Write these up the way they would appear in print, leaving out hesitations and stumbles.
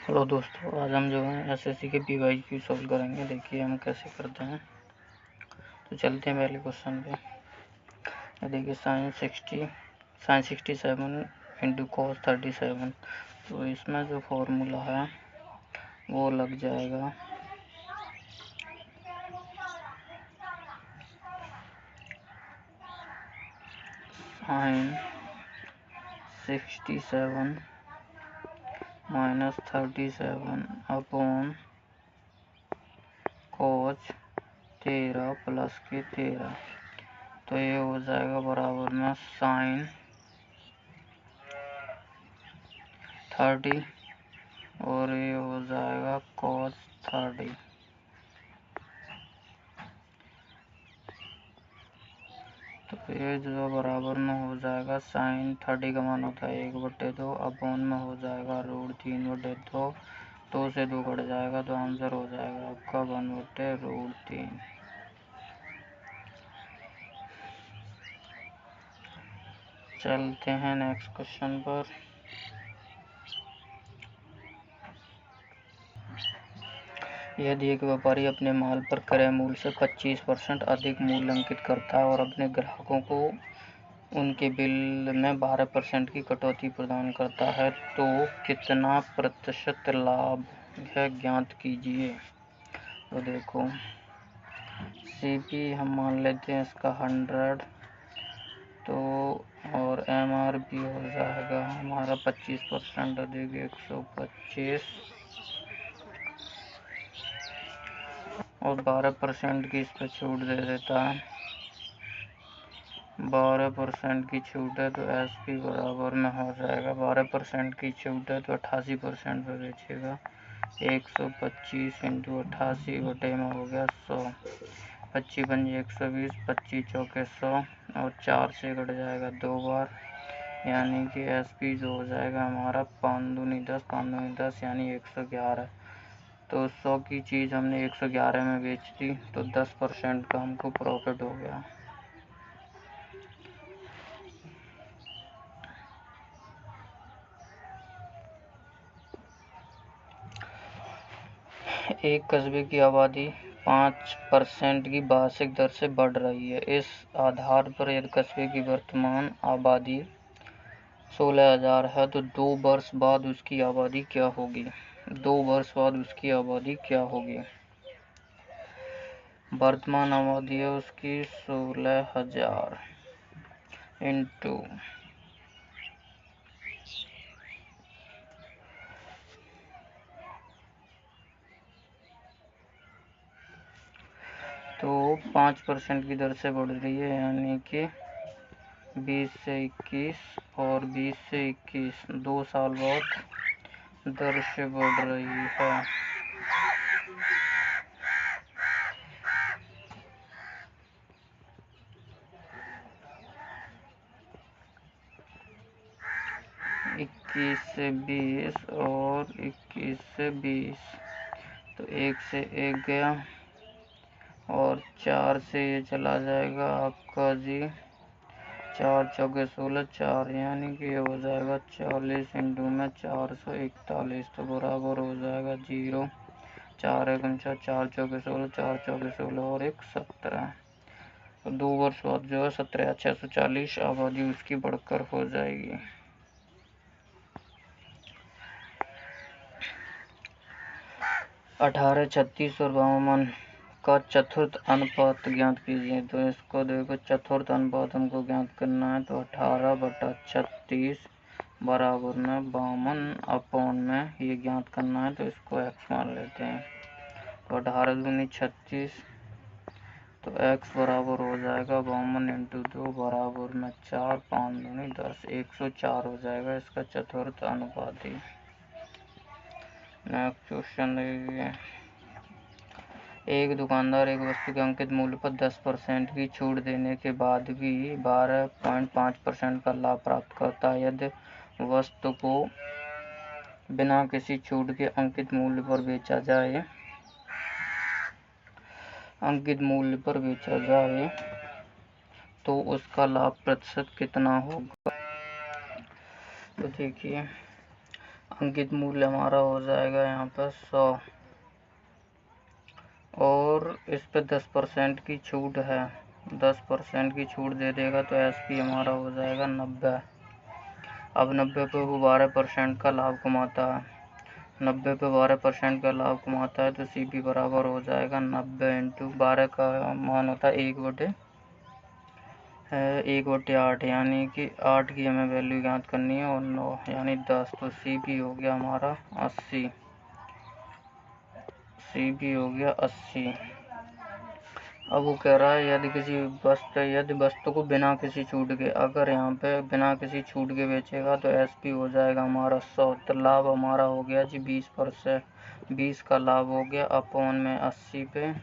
Hello दोस्तों, आज हम जो है एसएससी के पीवाईक्यू सॉल्व करेंगे। देखिए हम कैसे करते हैं। तो चलते हैं पहले क्वेश्चन पे। ये देखिए साइन 67 इंटू कॉस 37। तो इसमें जो फॉर्मूला है वो लग जाएगा साइन 67 माइनस 37 अपॉन कोच 13 प्लस के 13। तो ये हो जाएगा बराबर में साइन 30 और ये हो जाएगा कोस 30। तो ये जो बराबर में हो जाएगा साइन 30 का मान होता है 1/2 अपॉन में हो जाएगा √3/2। 2 से 2 कट जाएगा तो आंसर हो जाएगा आपका 1/√3। चलते हैं नेक्स्ट क्वेश्चन पर। यदि एक व्यापारी अपने माल पर क्रय मूल्य से 25% अधिक मूल्य अंकित करता है और अपने ग्राहकों को उनके बिल में 12% की कटौती प्रदान करता है तो कितना प्रतिशत लाभ है ज्ञात कीजिए। तो देखो सीपी हम मान लेते हैं इसका 100, तो और एमआरपी हो जाएगा हमारा 25% अधिक 125 और 12% की इस पर छूट दे देता है। 12% की छूट है तो एसपी बराबर में हो जाएगा 12% की छूट है तो 88% पे बेचेगा। 125 इंटू 88 बटे में हो गया 100। 25 पंजे 120, 25 चौके 100 और 4 से कट जाएगा 2 बार, यानी कि एसपी जो हो जाएगा हमारा 5 दूनी 10, 5 दूनी 10 यानी 111। तो 100 की चीज़ हमने 111 में बेच दी तो 10% का हमको प्रॉफिट हो गया। एक कस्बे की आबादी 5% की वार्षिक दर से बढ़ रही है। इस आधार पर यदि कस्बे की वर्तमान आबादी 16,000 है तो 2 वर्ष बाद उसकी आबादी क्या होगी। 2 वर्ष बाद उसकी आबादी क्या होगी। वर्तमान आबादी है उसकी 16,000 इंटू तो 5% की दर से बढ़ रही है, यानी कि 20 से 21 और 20 से 21 2 साल बाद दर से बढ़ रही है। इक्कीस से 20 और 21 से 20 तो 1 से 1 गया और 4 से ये चला जाएगा आपका जी 4 चौके 16 4, यानी कि ये हो जाएगा 40 इंटू में 441। तो बराबर हो जाएगा 0। 4 एकम 4 चौके 16, 4 चौके 16 और 1 17। तो 2 वर्ष बाद जो है 17,640 आबादी उसकी बढ़कर हो जाएगी। 18, 36 और 52 का चतुर्थ अनुपात ज्ञात कीजिए। तो इसको देखो चतुर्थ अनुपात हमको ज्ञात करना है तो 18/36 बराबर में 52 अपॉन में ये ज्ञात करना है तो इसको x मान लेते हैं। तो 18 दूनी 36 तो x बराबर हो जाएगा 52 इंटू 2 बराबर में 4, 5 दूनी 10, 104 हो जाएगा इसका चतुर्थ अनुपाती। नेक्स्ट क्वेश्चन देखिए। एक दुकानदार एक वस्तु के अंकित मूल्य पर 10% की छूट देने के बाद भी 12.5% का लाभ प्राप्त करता है। यदि वस्तु को बिना किसी छूट के अंकित मूल्य पर बेचा जाए तो उसका लाभ प्रतिशत कितना होगा। तो देखिए अंकित मूल्य हमारा हो जाएगा यहाँ पर 100 और इस पर 10% की छूट है, 10% की छूट दे देगा तो SP हमारा हो जाएगा 90। अब 90 पे वो 12% का लाभ कमाता है, 90 पे 12% का लाभ कमाता है तो CP बराबर हो जाएगा 90 इंटू 12 का मान होता है 1/8, यानी कि 8 की हमें वैल्यू ज्ञात करनी है और 9 यानी 10, तो CP हो गया हमारा 80, CP हो गया 80। अब वो कह रहा है यदि वस्तु को बिना किसी छूट के, अगर यहाँ पे बिना किसी छूट के बेचेगा तो SP हो जाएगा हमारा 100। तो लाभ हमारा हो गया जी 20%, 20 का लाभ हो गया अपॉन में 80 पे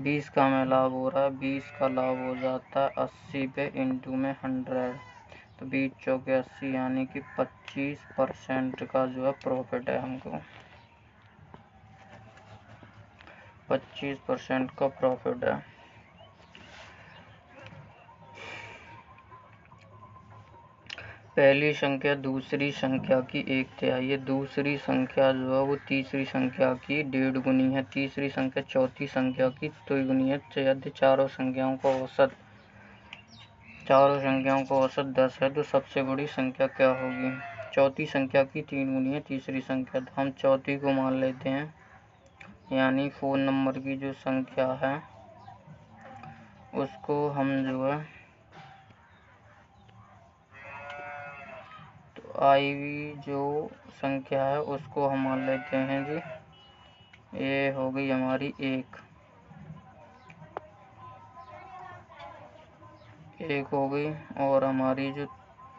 20 का हमें लाभ हो रहा है, 20 का लाभ हो जाता है 80 पे इंटू में 100, तो 20 चौके 80 यानी कि 25% का जो है प्रॉफिट है हमको, 25% का प्रॉफिट है। पहली संख्या दूसरी संख्या की 1/3 है, दूसरी संख्या जो है वो तीसरी संख्या की 1.5 गुनी है, तीसरी संख्या चौथी संख्या की 2 गुनी है। यदि चारों संख्याओं का औसत 10 है तो सबसे बड़ी संख्या क्या होगी? चौथी संख्या की 3 गुनी है तीसरी संख्या, तो हम चौथी को मान लेते हैं, यानी 4 नंबर की जो संख्या है उसको हम जो है आईवी जो संख्या है उसको हम मान लेते हैं जी, ये हो गई हमारी एक हो गई, और हमारी जो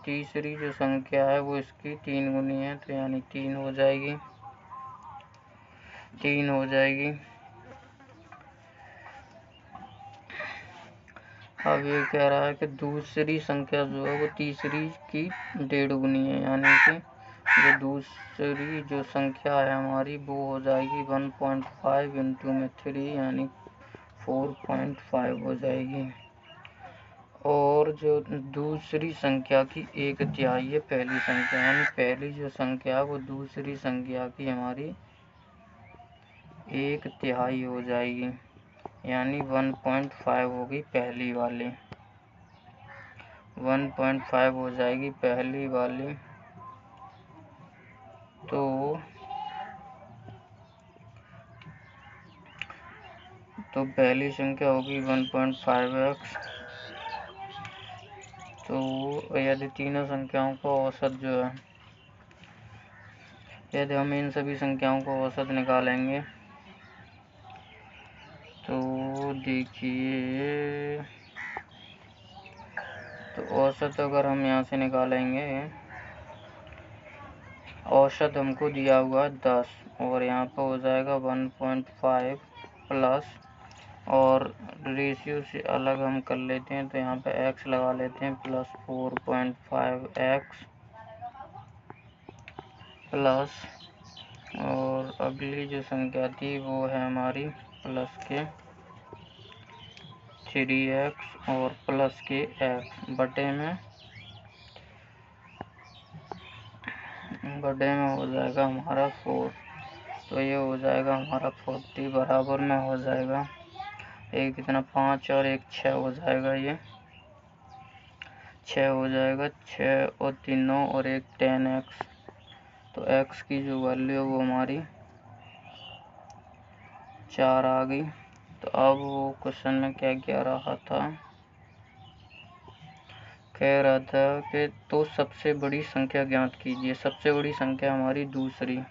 तीसरी जो संख्या है वो इसकी 3 गुनी है, तो यानी 3 हो जाएगी, 3 हो जाएगी। अब ये कह रहा है कि दूसरी संख्या जो है वो तीसरी की 1.5 गुनी है, यानी कि जो दूसरी जो संख्या है हमारी वो हो जाएगी 1.5 इंटू में 3 यानी 4.5 हो जाएगी। और जो दूसरी संख्या की 1/3 है पहली संख्या, यानी पहली जो संख्या है वो दूसरी संख्या की हमारी 1/3 हो जाएगी, यानी 1.5 होगी पहली वाली, 1.5 हो जाएगी पहली वाली। तो पहली संख्या होगी 1.5x। तो यदि तीनों संख्याओं का औसत जो है, यदि हम इन सभी संख्याओं का औसत निकालेंगे तो देखिए, तो औसत अगर हम यहाँ से निकालेंगे, औसत हमको दिया हुआ 10 और यहाँ पर हो जाएगा 1.5 प्लस, और रेशियो से अलग हम कर लेते हैं तो यहाँ पे x लगा लेते हैं, प्लस 4.5x प्लस, और अगली जो संख्या थी वो है हमारी प्लस के 3x और प्लस के x बटे में हो जाएगा हमारा 4, तो ये हो जाएगा हमारा 40 बराबर में हो जाएगा एक कितना 5 और एक 6 हो जाएगा, ये 6 हो जाएगा, 6 और 3 9 और एक 10x, तो x की जो वैल्यू है वो हमारी 4 आ गई। तो अब वो क्वेश्चन में क्या कह रहा था, कह रहा था कि तो सबसे बड़ी संख्या ज्ञात कीजिए। सबसे बड़ी संख्या हमारी दूसरी,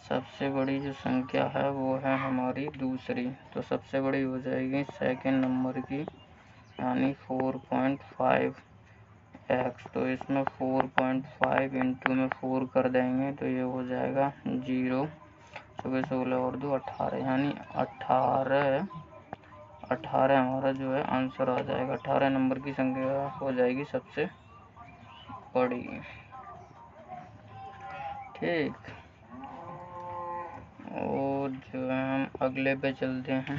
सबसे बड़ी जो संख्या है वो है हमारी दूसरी, तो सबसे बड़ी हो जाएगी सेकंड नंबर की, यानी 4.5x। तो इसमें 4.5 इंटू में 4 कर देंगे तो ये हो जाएगा 0, 16 और 2 18, यानी 18 हमारा जो है आंसर आ जाएगा। 18 नंबर की संख्या हो जाएगी सबसे बड़ी। ठीक, और जो है हम अगले पे चलते हैं।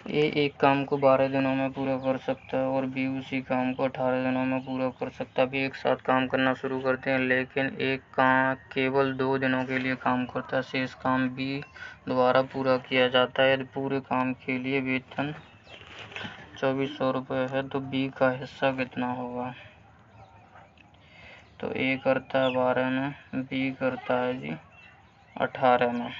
ए एक काम को 12 दिनों में पूरा कर सकता है और बी उसी काम को 18 दिनों में पूरा कर सकता है। अभी एक साथ काम करना शुरू करते हैं, लेकिन एक काम केवल 2 दिनों के लिए काम करता है, शेष काम बी द्वारा पूरा किया जाता है। यदि पूरे काम के लिए वेतन 2400 रुपये है तो बी का हिस्सा कितना होगा? तो ए करता है 12 में, बी करता है जी 18 में।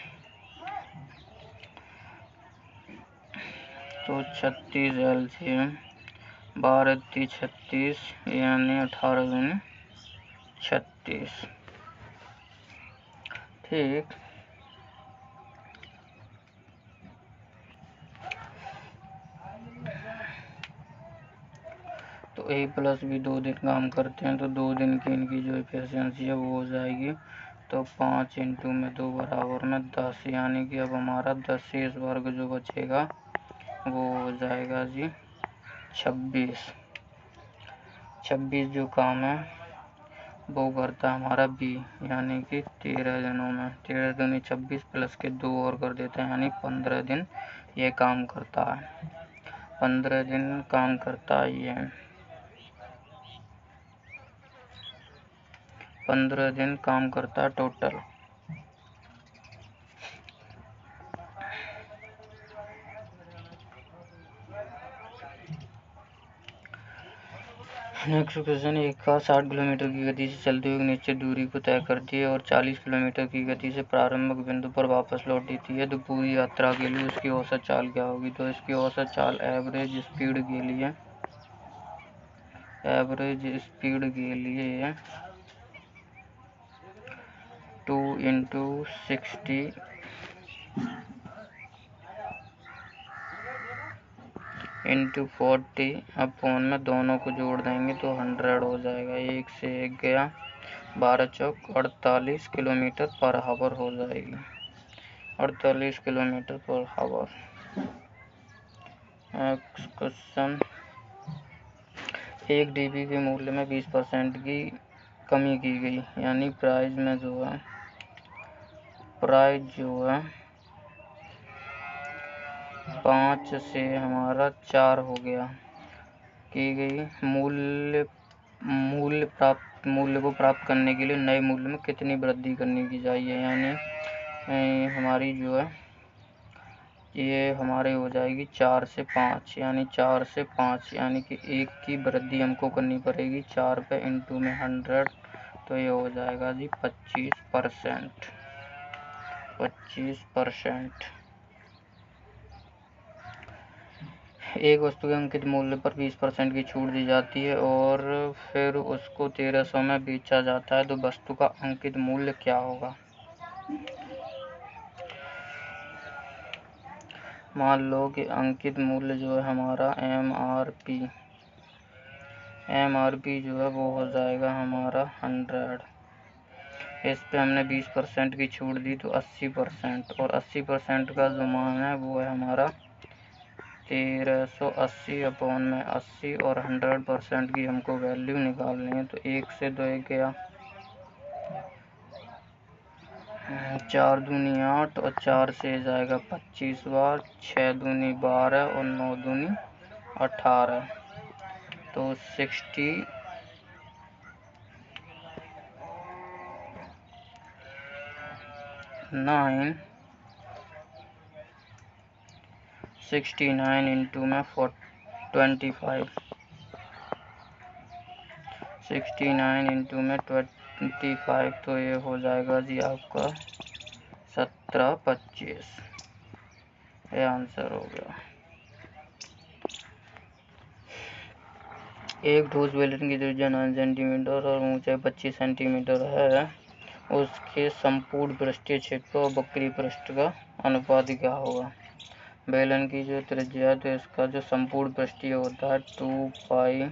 तो 36 LCM, 12 36 यानी 18 दूनी 36। ठीक, तो ए प्लस बी 2 दिन काम करते हैं तो 2 दिन की इनकी जो एफिशिएंसी है वो हो जाएगी। तो 5 इंटू में 2 बराबर में 10, यानी कि अब हमारा 10 शेष वर्ग जो बचेगा वो हो जाएगा जी 26। 26 जो काम है वो करता है हमारा बी, यानी कि 13 दिनों में। 13 दूनी 26 प्लस के 2 और कर देते हैं, यानी 15 दिन ये काम करता है। 15 दिन काम करता है ये, 15 दिन काम करता है टोटल। नेक्स्ट क्वेश्चन, एक कार 60 किलोमीटर की गति से चलते हुए निश्चित दूरी को तय करती है और 40 किलोमीटर की गति से प्रारंभिक बिंदु पर वापस लौटती है, तो पूरी यात्रा के लिए उसकी औसत चाल क्या होगी? तो इसकी औसत चाल एवरेज स्पीड के लिए 2 इंटू 60 इंटू 40 अपॉन में दोनों को जोड़ देंगे तो 100 हो जाएगा। 1 से 1 गया, 12 चौक 48 किलोमीटर पर हावर हो जाएगी। 48 किलोमीटर पर हावर। नेक्स्ट क्वेश्चन, 1 dB के मूल्य में 20% की कमी की गई, यानी प्राइस में जो है 5 से हमारा 4 हो गया की गई। मूल्य को प्राप्त करने के लिए नए मूल्य में कितनी वृद्धि करनी की चाहिए? यानी हमारी जो है ये हमारे हो जाएगी 4 से 5, यानी 4 से 5 यानी कि 1 की वृद्धि हमको करनी पड़ेगी 4 पे इंटू में 100, तो ये हो जाएगा जी 25%। 25%। एक वस्तु के अंकित मूल्य पर 20% की छूट दी जाती है और फिर उसको 1300 में बेचा जाता है, तो वस्तु का अंकित मूल्य क्या होगा? मान लो कि अंकित मूल्य जो है हमारा MRP जो है वो हो जाएगा हमारा 100। इस पे हमने 20% की छूट दी तो 80%, और 80% का जो मान है वो है हमारा 1380 अपॉन में 80, और 100% की हमको वैल्यू निकालनी है। तो 1 से 2 गया, 4 दूनी 8 और 4 से जाएगा 25 बार, 6 दूनी 12 और 9 दूनी 18, तो 69 इंटू में 25, 69 इंटू में 25, तो ये हो जाएगा जी आपका 1725। ये आंसर हो गया। एक ठोस बेलन की त्रिज्या 9 सेंटीमीटर और ऊंचाई 25 सेंटीमीटर है, उसके संपूर्ण पृष्ठीय क्षेत्र और वक्री पृष्ठ का अनुपात क्या होगा? बेलन की जो त्रिज्या है तो इसका जो संपूर्ण पृष्ठीय होता है 2 पाई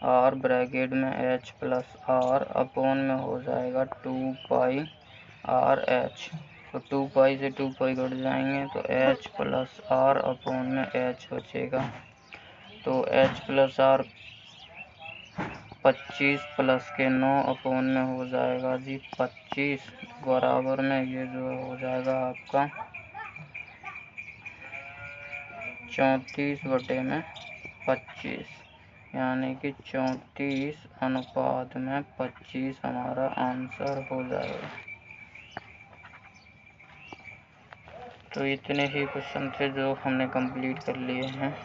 r ब्रैकेट में h प्लस r अपॉन में हो जाएगा 2 पाई r h, तो 2 पाई से 2 पाई कट जाएंगे तो h प्लस r अपॉन में h बचेगा। तो h प्लस r 25 प्लस के 9 अपॉन में हो जाएगा जी 25 बराबर में ये जो हो जाएगा आपका 34/25, यानी कि 34:25 हमारा आंसर हो जाएगा। तो इतने ही क्वेश्चन थे जो हमने कंप्लीट कर लिए हैं।